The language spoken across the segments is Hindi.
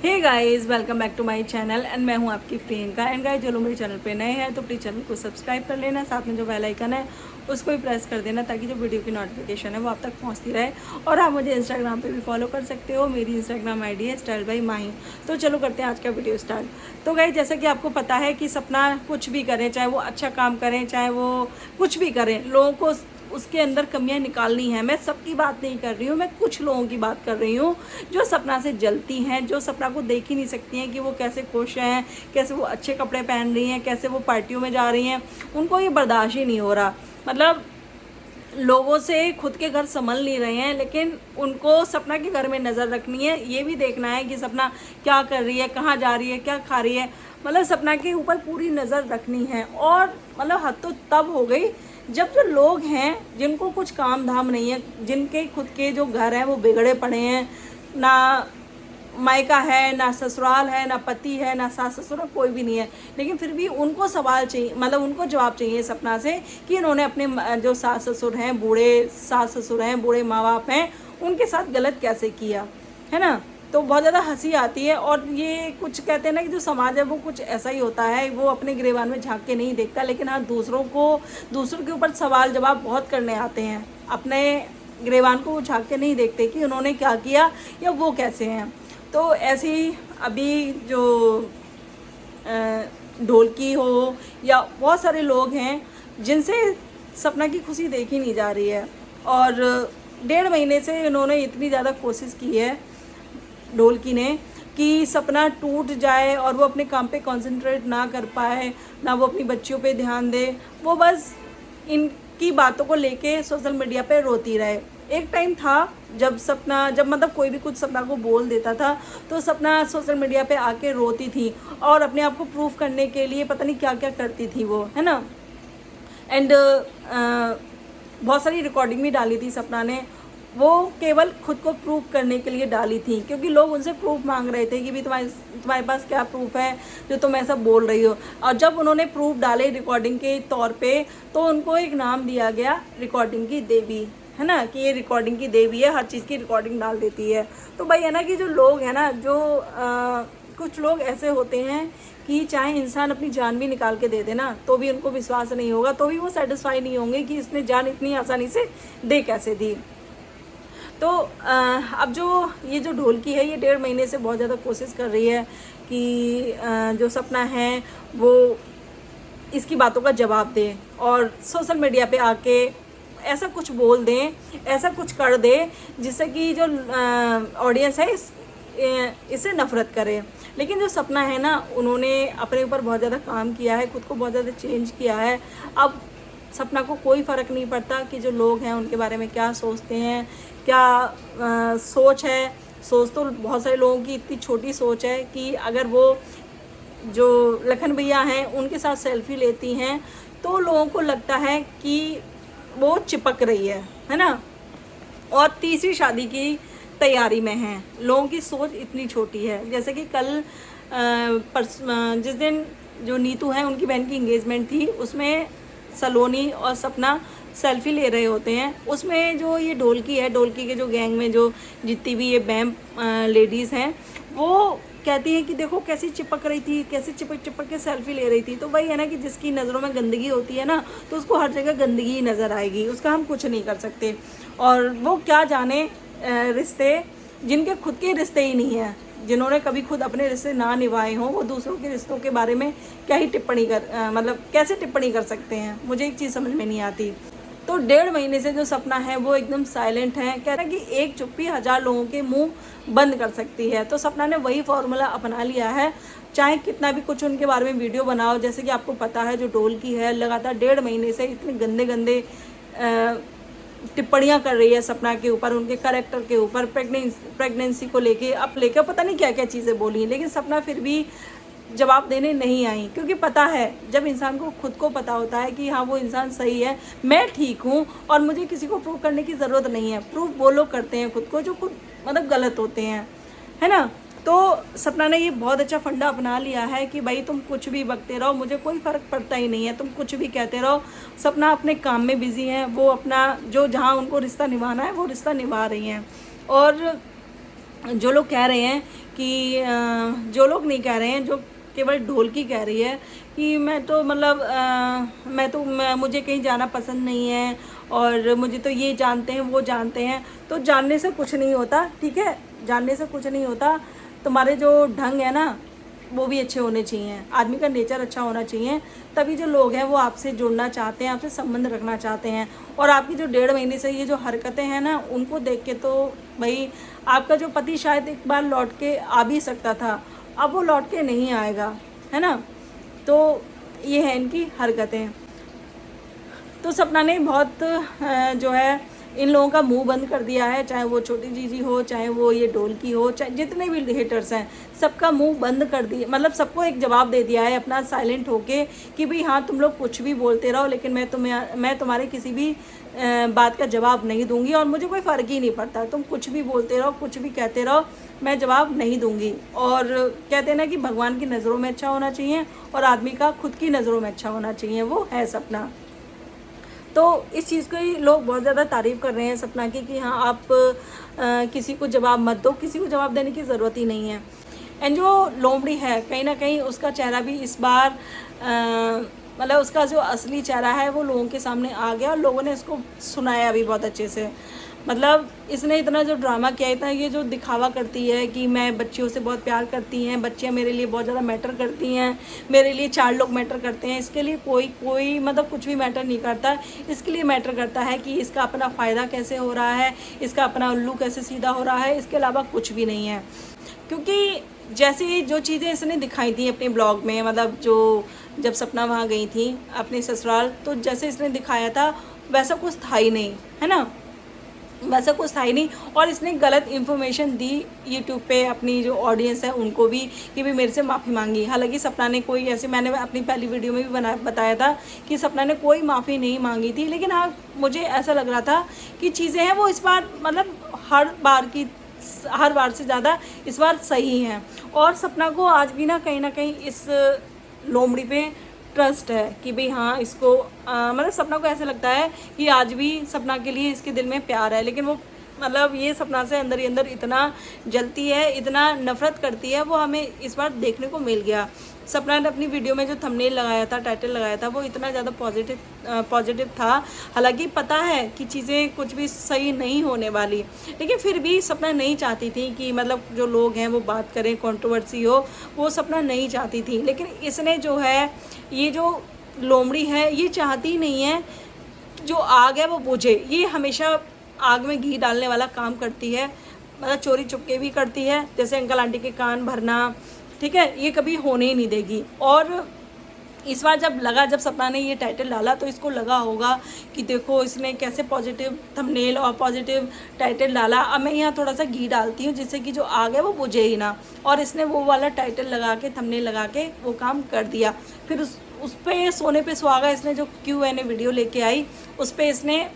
Hey guys, welcome back to my channel and मैं हूं आपकी प्रियंका। एंड गाइस, जो लोग मेरे चैनल पे नए हैं तो प्लीज़ चैनल को सब्सक्राइब कर लेना, साथ में जो बेल आइकन है उसको भी प्रेस कर देना ताकि जो वीडियो की नोटिफिकेशन है वो आप तक पहुंचती रहे। और आप मुझे इंस्टाग्राम पे भी फॉलो कर सकते हो। मेरी इंस्टाग्राम आईडी है स्टाइल बाई माही। तो चलो करते हैं आज का वीडियो स्टार्ट। तो गाइस, जैसा कि आपको पता है कि सपना कुछ भी करें, चाहे वो अच्छा काम करें चाहे वो कुछ भी करें, लोगों को उसके अंदर कमियां निकालनी है। मैं सबकी बात नहीं कर रही हूँ, मैं कुछ लोगों की बात कर रही हूँ जो सपना से जलती हैं, जो सपना को देख ही नहीं सकती हैं कि वो कैसे खुश हैं, कैसे वो अच्छे कपड़े पहन रही हैं, कैसे वो पार्टियों में जा रही हैं। उनको ये बर्दाश्त ही नहीं हो रहा। मतलब लोगों से खुद के घर संभल नहीं रहे हैं, लेकिन उनको सपना के घर में नज़र रखनी है। ये भी देखना है कि सपना क्या कर रही है, कहाँ जा रही है, क्या खा रही है। मतलब सपना के ऊपर पूरी नज़र रखनी है। और मतलब हद तो तब हो गई जब जो लोग हैं जिनको कुछ काम धाम नहीं है, जिनके खुद के जो घर हैं वो बिगड़े पड़े हैं, ना मायका है, ना ससुराल है, ना पति है, ना सास ससुर, कोई भी नहीं है, लेकिन फिर भी उनको सवाल चाहिए, मतलब उनको जवाब चाहिए सपना से कि इन्होंने अपने जो सास ससुर हैं, बूढ़े सास ससुर हैं, बूढ़े माँ बाप हैं, उनके साथ गलत कैसे किया है ना। तो बहुत ज़्यादा हंसी आती है। और ये कुछ कहते हैं ना कि जो समाज है वो कुछ ऐसा ही होता है, वो अपने गिरेबान में झांक के नहीं देखता, लेकिन हाँ दूसरों के ऊपर सवाल जवाब बहुत करने आते हैं। अपने गिरेबान को वो झांक के नहीं देखते कि उन्होंने क्या किया या वो कैसे हैं। तो ऐसे ही अभी जो ढोलकी हो या बहुत सारे लोग हैं जिनसे सपना की खुशी देखी नहीं जा रही है। और 1.5 महीने से इन्होंने इतनी ज़्यादा कोशिश की है ढोलकी ने कि सपना टूट जाए और वो अपने काम पे कंसंट्रेट ना कर पाए, ना वो अपनी बच्चियों पे ध्यान दे, वो बस इनकी बातों को लेके सोशल मीडिया पे रोती रहे। एक टाइम था जब मतलब कोई भी कुछ सपना को बोल देता था तो सपना सोशल मीडिया पे आके रोती थी और अपने आप को प्रूव करने के लिए पता नहीं क्या क्या करती थी वो, है ना। एंड बहुत सारी रिकॉर्डिंग भी डाली थी सपना ने। वो केवल खुद को प्रूव करने के लिए डाली थी, क्योंकि लोग उनसे प्रूफ मांग रहे थे कि भी तुम्हारे पास क्या प्रूफ है जो तुम ऐसा बोल रही हो। और जब उन्होंने प्रूफ डाले रिकॉर्डिंग के तौर पे तो उनको एक नाम दिया गया रिकॉर्डिंग की देवी, है ना, कि ये रिकॉर्डिंग की देवी है, हर चीज़ की रिकॉर्डिंग डाल देती है। तो भाई है ना कि जो लोग हैं ना, जो कुछ लोग ऐसे होते हैं कि चाहे इंसान अपनी जान भी निकाल के दे दे ना तो भी उनको विश्वास नहीं होगा, तो भी वो सेटिस्फाई नहीं होंगे कि इसने जान इतनी आसानी से दे कैसे दी। तो अब जो ढोलकी है ये 1.5 महीने से बहुत ज़्यादा कोशिश कर रही है कि जो सपना है वो इसकी बातों का जवाब दे और सोशल मीडिया पे आके ऐसा कुछ बोल दें, ऐसा कुछ कर दे जिससे कि जो ऑडियंस है इससे नफ़रत करे। लेकिन जो सपना है ना, उन्होंने अपने ऊपर बहुत ज़्यादा काम किया है, खुद को बहुत ज़्यादा चेंज किया है। अब सपना को कोई फ़र्क नहीं पड़ता कि जो लोग हैं उनके बारे में क्या सोचते हैं, क्या सोच है। सोच तो बहुत सारे लोगों की इतनी छोटी सोच है कि अगर वो जो लखन भैया हैं उनके साथ सेल्फी लेती हैं तो लोगों को लगता है कि वो चिपक रही है ना। और तीसरी शादी की तैयारी में हैं। लोगों की सोच इतनी छोटी है। जैसे कि कल जिस दिन जो नीतू है उनकी बहन की इंगेजमेंट थी, उसमें सलोनी और सपना सेल्फी ले रहे होते हैं। उसमें जो ये ढोलकी है, ढोलकी के जो गैंग में जो जितनी भी ये बैम लेडीज़ हैं, वो कहती हैं कि देखो कैसी चिपक रही थी, कैसे चिपक चिपक के सेल्फी ले रही थी। तो वही है ना कि जिसकी नज़रों में गंदगी होती है ना तो उसको हर जगह गंदगी ही नज़र आएगी, उसका हम कुछ नहीं कर सकते। और वो क्या जाने रिश्ते जिनके खुद के रिश्ते ही नहीं हैं, जिन्होंने कभी खुद अपने रिश्ते ना निभाए हों, वो दूसरों के रिश्तों के बारे में क्या ही मतलब कैसे टिप्पणी कर सकते हैं। मुझे एक चीज़ समझ में नहीं आती। तो 1.5 महीने से जो सपना है वो एकदम साइलेंट है। कह रहा है कि एक चुप्पी 1000 लोगों के मुंह बंद कर सकती है। तो सपना ने वही फॉर्मूला अपना लिया है। चाहे कितना भी कुछ उनके बारे में वीडियो बनाओ, जैसे कि आपको पता है जो ढोलकी है लगातार 1.5 महीने से इतने गंदे गंदे टिप्पणियाँ कर रही है सपना के ऊपर, उनके कैरेक्टर के ऊपर, प्रेगनेंसी को लेके पता नहीं क्या क्या चीज़ें बोली, लेकिन सपना फिर भी जवाब देने नहीं आई। क्योंकि पता है जब इंसान को खुद को पता होता है कि हाँ वो इंसान सही है, मैं ठीक हूँ और मुझे किसी को प्रूव करने की ज़रूरत नहीं है। प्रूव वो लोग करते हैं खुद को जो खुद मतलब गलत होते हैं, है ना। तो सपना ने ये बहुत अच्छा फंडा अपना लिया है कि भाई तुम कुछ भी बकते रहो, मुझे कोई फ़र्क पड़ता ही नहीं है, तुम कुछ भी कहते रहो। सपना अपने काम में बिज़ी हैं, वो अपना जो जहाँ उनको रिश्ता निभाना है वो रिश्ता निभा रही हैं। और जो लोग कह रहे हैं कि जो लोग नहीं कह रहे हैं, जो केवल ढोलकी कह रही है कि मैं तो मतलब मुझे कहीं जाना पसंद नहीं है और मुझे तो ये जानते हैं वो जानते हैं। तो जानने से कुछ नहीं होता, ठीक है, जानने से कुछ नहीं होता। तुम्हारे जो ढंग है ना वो भी अच्छे होने चाहिए, आदमी का नेचर अच्छा होना चाहिए, तभी जो लोग हैं वो आपसे जुड़ना चाहते हैं, आपसे संबंध रखना चाहते हैं। और आपकी जो 1.5 महीने से ये जो हरकतें हैं ना, उनको देख के तो भाई आपका जो पति शायद एक बार लौट के आ भी सकता था, अब वो लौट के नहीं आएगा, है ना। तो ये है इनकी हरकतें। तो सपना ने बहुत जो है इन लोगों का मुंह बंद कर दिया है, चाहे वो छोटी जीजी हो, चाहे वो ये ढोलकी हो, चाहे जितने भी हेटर्स हैं, सबका मुंह बंद कर दिया, मतलब सबको एक जवाब दे दिया है अपना साइलेंट होके कि भाई हाँ तुम लोग कुछ भी बोलते रहो, लेकिन मैं तुम्हारे किसी भी बात का जवाब नहीं दूंगी और मुझे कोई फ़र्क ही नहीं पड़ता, तुम कुछ भी बोलते रहो, कुछ भी कहते रहो, मैं जवाब नहीं दूंगी। और कहते हैं ना कि भगवान की नज़रों में अच्छा होना चाहिए और आदमी का खुद की नज़रों में अच्छा होना चाहिए, वो है सपना। तो इस चीज़ को ही लोग बहुत ज़्यादा तारीफ़ कर रहे हैं सपना की कि हाँ आप किसी को जवाब मत दो, किसी को जवाब देने की ज़रूरत ही नहीं है। एंड जो लोमड़ी है कहीं ना कहीं उसका चेहरा भी इस बार मतलब उसका जो असली चेहरा है वो लोगों के सामने आ गया और लोगों ने इसको सुनाया भी बहुत अच्छे से। मतलब इसने इतना जो ड्रामा किया, इतना ये जो दिखावा करती है कि मैं बच्चियों से बहुत प्यार करती हैं, बच्चियां मेरे लिए बहुत ज़्यादा मैटर करती हैं, मेरे लिए 4 लोग मैटर करते हैं, इसके लिए कोई मतलब कुछ भी मैटर नहीं करता। इसके लिए मैटर करता है कि इसका अपना फ़ायदा कैसे हो रहा है, इसका अपना उल्लू कैसे सीधा हो रहा है, इसके अलावा कुछ भी नहीं है। क्योंकि जैसे जो चीज़ें इसने दिखाई थी अपने ब्लॉग में, मतलब जो जब सपना वहाँ गई थी अपने ससुराल, तो जैसे इसने दिखाया था वैसा कुछ था ही नहीं, है ना, वैसा कुछ था ही नहीं। और इसने गलत इन्फॉर्मेशन दी यूट्यूब पे अपनी जो ऑडियंस है उनको भी कि भाई मेरे से माफ़ी मांगी। हालांकि सपना ने कोई ऐसे, मैंने अपनी पहली वीडियो में भी बताया था कि सपना ने कोई माफ़ी नहीं मांगी थी, लेकिन हाँ मुझे ऐसा लग रहा था कि चीज़ें हैं वो इस बार मतलब हर बार से ज़्यादा इस बार सही हैं। और सपना को आज भी ना कहीं इस लोमड़ी पे ट्रस्ट है कि भाई हाँ इसको मतलब सपना को ऐसा लगता है कि आज भी सपना के लिए इसके दिल में प्यार है, लेकिन वो मतलब ये सपना से अंदर ही अंदर इतना जलती है, इतना नफरत करती है, वो हमें इस बार देखने को मिल गया। सपना ने अपनी वीडियो में जो थंबनेल लगाया था, टाइटल लगाया था, वो इतना ज़्यादा पॉजिटिव था। हालांकि पता है कि चीज़ें कुछ भी सही नहीं होने वाली, लेकिन फिर भी सपना नहीं चाहती थी कि मतलब जो लोग हैं वो बात करें, कंट्रोवर्सी हो, वो सपना नहीं चाहती थी। लेकिन इसने जो है, ये जो लोमड़ी है, ये चाहती नहीं है जो आग है वो बुझे। ये हमेशा आग में घी डालने वाला काम करती है, मतलब चोरी चुपके भी करती है, जैसे अंकल आंटी के कान भरना, ठीक है, ये कभी होने ही नहीं देगी। और इस बार जब सपना ने ये टाइटल डाला तो इसको लगा होगा कि देखो इसने कैसे पॉजिटिव थंबनेल और पॉजिटिव टाइटल डाला, अब मैं यहाँ थोड़ा सा घी डालती हूँ जिससे कि जो आग है वो बुझे ही ना। और इसने वो वाला टाइटल लगा के, थंबनेल लगा के वो काम कर दिया। फिर उस पर सोने पे सुहागा इसने जो Q&A वीडियो लेके आई, उस पर इसने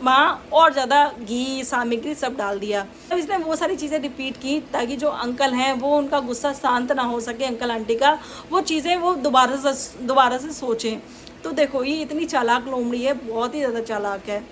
वहाँ और ज़्यादा घी सामग्री सब डाल दिया। तो इसने वो सारी चीज़ें रिपीट की ताकि जो अंकल हैं वो उनका गुस्सा शांत ना हो सके, अंकल आंटी का, वो चीज़ें वो दोबारा से सोचें। तो देखो ये इतनी चालाक लोमड़ी है, बहुत ही ज़्यादा चालाक है।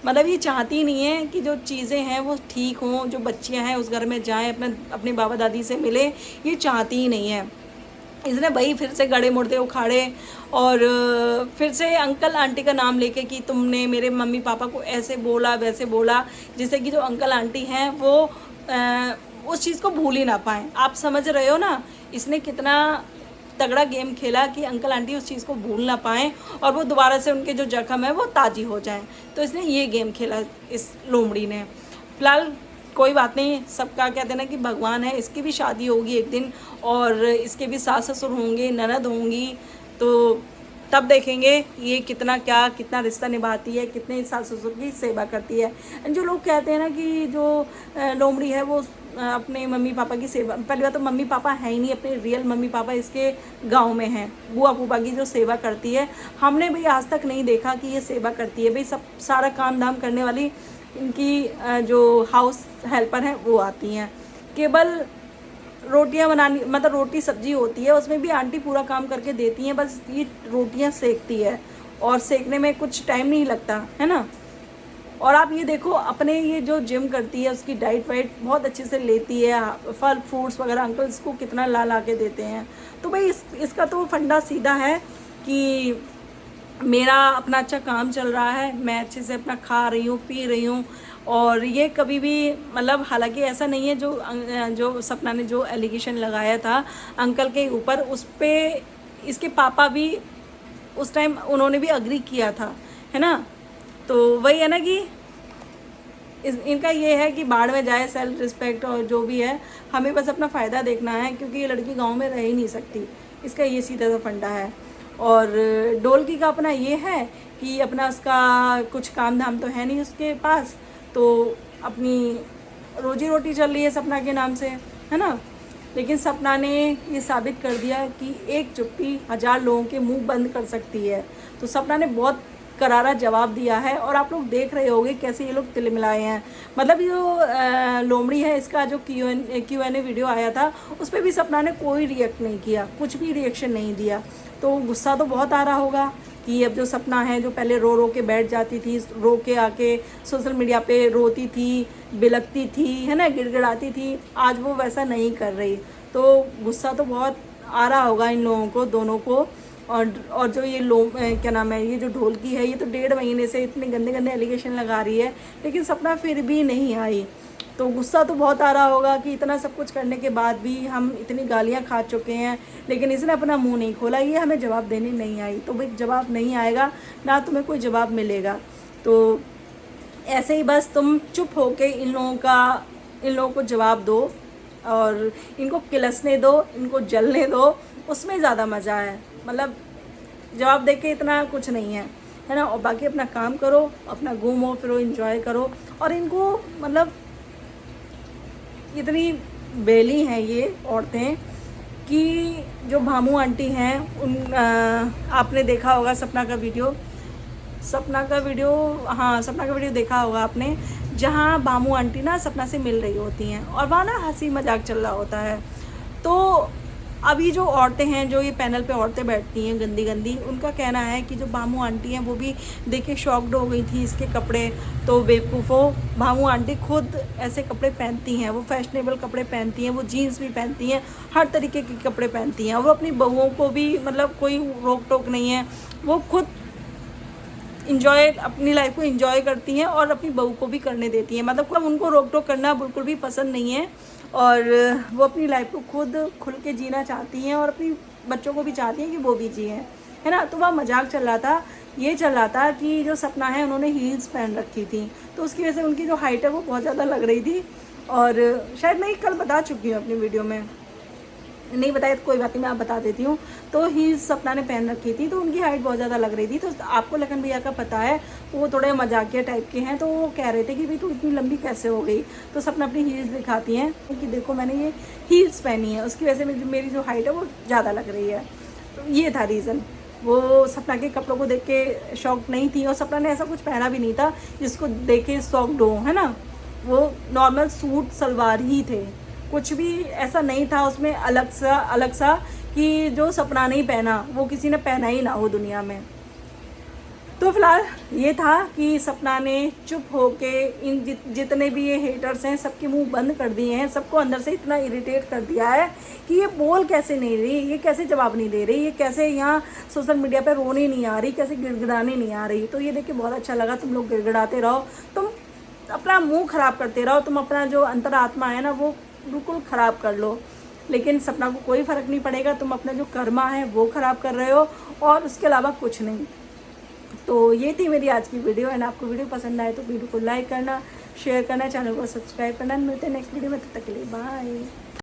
मतलब ये चाहती नहीं है कि जो चीज़ें हैं वो ठीक हों, जो बच्चियाँ हैं उस घर में जाएँ, अपने बाबा दादी से मिले, ये चाहती ही नहीं है। इसने वही फिर से गड़े मुर्दे उखाड़े और फिर से अंकल आंटी का नाम लेके कि तुमने मेरे मम्मी पापा को ऐसे बोला वैसे बोला, जिससे कि जो अंकल आंटी हैं वो उस चीज़ को भूल ही ना पाएँ। आप समझ रहे हो ना, इसने कितना तगड़ा गेम खेला कि अंकल आंटी उस चीज़ को भूल ना पाएँ और वो दोबारा से उनके जो जख्म है वो ताज़ी हो जाएं। तो इसने ये गेम खेला इस लोमड़ी ने। फिलहाल कोई बात नहीं, सबका कहते हैं ना कि भगवान है, इसकी भी शादी होगी एक दिन और इसके भी सास ससुर होंगे, ननद होंगी, तो तब देखेंगे ये कितना रिश्ता निभाती है, कितने सास ससुर की सेवा करती है। जो लोग कहते हैं ना कि जो लोमड़ी है वो अपने मम्मी पापा की सेवा, पहली बात तो मम्मी पापा है ही नहीं, अपने रियल मम्मी पापा इसके गांव में हैं, बुआ फूफा की जो सेवा करती है, हमने भी आज तक नहीं देखा कि ये सेवा करती है। भाई सब सारा काम धाम करने वाली इनकी जो हाउस हेल्पर हैं वो आती हैं, केवल रोटियां बनानी, मतलब रोटी सब्जी होती है उसमें भी आंटी पूरा काम करके देती हैं, बस ये रोटियां सेकती है और सेकने में कुछ टाइम नहीं लगता, है ना। और आप ये देखो अपने ये जो जिम करती है उसकी डाइट वाइट बहुत अच्छे से लेती है, फल फ्रूट्स वगैरह अंकल इसको कितना ला के देते हैं। तो भाई इसका तो फंडा सीधा है कि मेरा अपना अच्छा काम चल रहा है, मैं अच्छे से अपना खा रही हूँ पी रही हूँ। और ये कभी भी मतलब हालांकि ऐसा नहीं है जो सपना ने जो एलिगेशन लगाया था अंकल के ऊपर, उस पर इसके पापा भी उस टाइम उन्होंने भी अग्री किया था, है ना। तो वही है ना कि इनका ये है कि बाढ़ में जाए सेल्फ रिस्पेक्ट और जो भी है, हमें बस अपना फ़ायदा देखना है क्योंकि ये लड़की गांव में रह ही नहीं सकती, इसका ये सीधा सा फंडा है। और डोलकी का अपना ये है कि अपना उसका कुछ काम धाम तो है नहीं उसके पास, तो अपनी रोजी रोटी चल रही है सपना के नाम से, है ना। लेकिन सपना ने ये साबित कर दिया कि एक चुप्पी 1000 लोगों के मुंह बंद कर सकती है। तो सपना ने बहुत करारा जवाब दिया है और आप लोग देख रहे होंगे कैसे ये लोग तिलमिलाए हैं। मतलब जो लोमड़ी है इसका जो क्यू एन ए वीडियो आया था उस पर भी सपना ने कोई रिएक्ट नहीं किया, कुछ भी रिएक्शन नहीं दिया। तो गुस्सा तो बहुत आ रहा होगा कि अब जो सपना है जो पहले रो के बैठ जाती थी, रो के आके सोशल मीडिया पे रोती थी, बिलकती थी, है ना, गिड़गिड़ाती थी, आज वो वैसा नहीं कर रही। तो गुस्सा तो बहुत आ रहा होगा इन लोगों को दोनों को। और जो ये क्या नाम है, ये जो ढोलकी है ये तो 1.5 महीने से इतने गंदे गंदे एलिगेशन लगा रही है, लेकिन सपना फिर भी नहीं आई। तो गुस्सा तो बहुत आ रहा होगा कि इतना सब कुछ करने के बाद भी हम इतनी गालियां खा चुके हैं लेकिन इसने अपना मुंह नहीं खोला, ये हमें जवाब देने नहीं आई। तो भाई जवाब नहीं आएगा ना, तुम्हें कोई जवाब मिलेगा। तो ऐसे ही बस तुम चुप होके इन लोगों को जवाब दो और इनको किलसने दो, इनको जलने दो, उसमें ज़्यादा मज़ा है। मतलब जवाब दे के इतना कुछ नहीं है ना। और बाकी अपना काम करो, अपना घूमो फिरो, एंजॉय करो। और इनको मतलब इतनी बेली हैं ये औरतें कि जो भामू आंटी हैं आपने देखा होगा सपना का वीडियो, हाँ सपना का वीडियो देखा होगा आपने, जहाँ भामू आंटी ना सपना से मिल रही होती हैं और वहाँ ना हंसी मजाक चल रहा होता है। तो अभी जो औरतें हैं, जो ये पैनल पे औरतें बैठती हैं गंदी गंदी, उनका कहना है कि जो भामू आंटी हैं वो भी देख के शॉक्ड हो गई थी इसके कपड़े। तो बेवकूफ़ो, भामू आंटी खुद ऐसे कपड़े पहनती हैं, वो फैशनेबल कपड़े पहनती हैं, वो जीन्स भी पहनती हैं, हर तरीके के कपड़े पहनती हैं। वो अपनी बहुओं को भी मतलब कोई रोक टोक नहीं है, वो खुद अपनी लाइफ को इंजॉय करती हैं और अपनी बहू को भी करने देती हैं। मतलब उनको रोक टोक करना बिल्कुल भी पसंद नहीं है और वो अपनी लाइफ को खुद खुल के जीना चाहती हैं और अपनी बच्चों को भी चाहती हैं कि वो भी जिएं, है ना। तो वह मजाक चल रहा था, ये चल रहा था कि जो सपना है उन्होंने हील्स पहन रखी थी, तो उसकी वजह से उनकी जो हाइट है वो बहुत ज़्यादा लग रही थी। और शायद मैं कल बता चुकी हूँ अपनी वीडियो में, नहीं बताया तो कोई बात नहीं, मैं आप बता देती हूँ। तो हील्स सपना ने पहन रखी थी, तो उनकी हाइट बहुत ज़्यादा लग रही थी। तो आपको लखन भैया का पता है, वो थोड़े मजाकिया टाइप के हैं, तो वो कह रहे थे कि भाई तू इतनी लंबी कैसे हो गई। तो सपना अपनी हील्स दिखाती हैं कि देखो मैंने ये हील्स पहनी है, उसकी वजह से मेरी जो हाइट है वो ज़्यादा लग रही है। तो ये था रीज़न। वो सपना के कपड़ों को देख के शॉक नहीं थी और सपना ने ऐसा कुछ पहना भी नहीं था जिसको देख के शॉक्ड हो, है ना। वो नॉर्मल सूट सलवार ही थे, कुछ भी ऐसा नहीं था उसमें अलग सा कि जो सपना नहीं पहना वो किसी ने पहना ही ना हो दुनिया में। तो फिलहाल ये था कि सपना ने चुप होके इन जितने भी ये हेटर्स हैं सबके मुंह बंद कर दिए हैं, सबको अंदर से इतना इरिटेट कर दिया है कि ये बोल कैसे नहीं रही, ये कैसे जवाब नहीं दे रही, ये कैसे यहाँ सोशल मीडिया पे रोने नहीं आ रही, कैसे गिड़गिड़ाने नहीं आ रही। तो ये देख के बहुत अच्छा लगा। तुम लोग गिड़गिड़ाते रहो, तुम अपना मुँह ख़राब करते रहो, तुम अपना जो अंतरात्मा है ना वो बिल्कुल ख़राब कर लो, लेकिन सपना को कोई फ़र्क नहीं पड़ेगा। तुम अपना जो कर्मा है वो ख़राब कर रहे हो और उसके अलावा कुछ नहीं। तो ये थी मेरी आज की वीडियो एंड आपको वीडियो पसंद आए तो वीडियो को लाइक करना, शेयर करना, चैनल को सब्सक्राइब करना। मिलते हैं नेक्स्ट वीडियो में, तब तक के लिए बाय।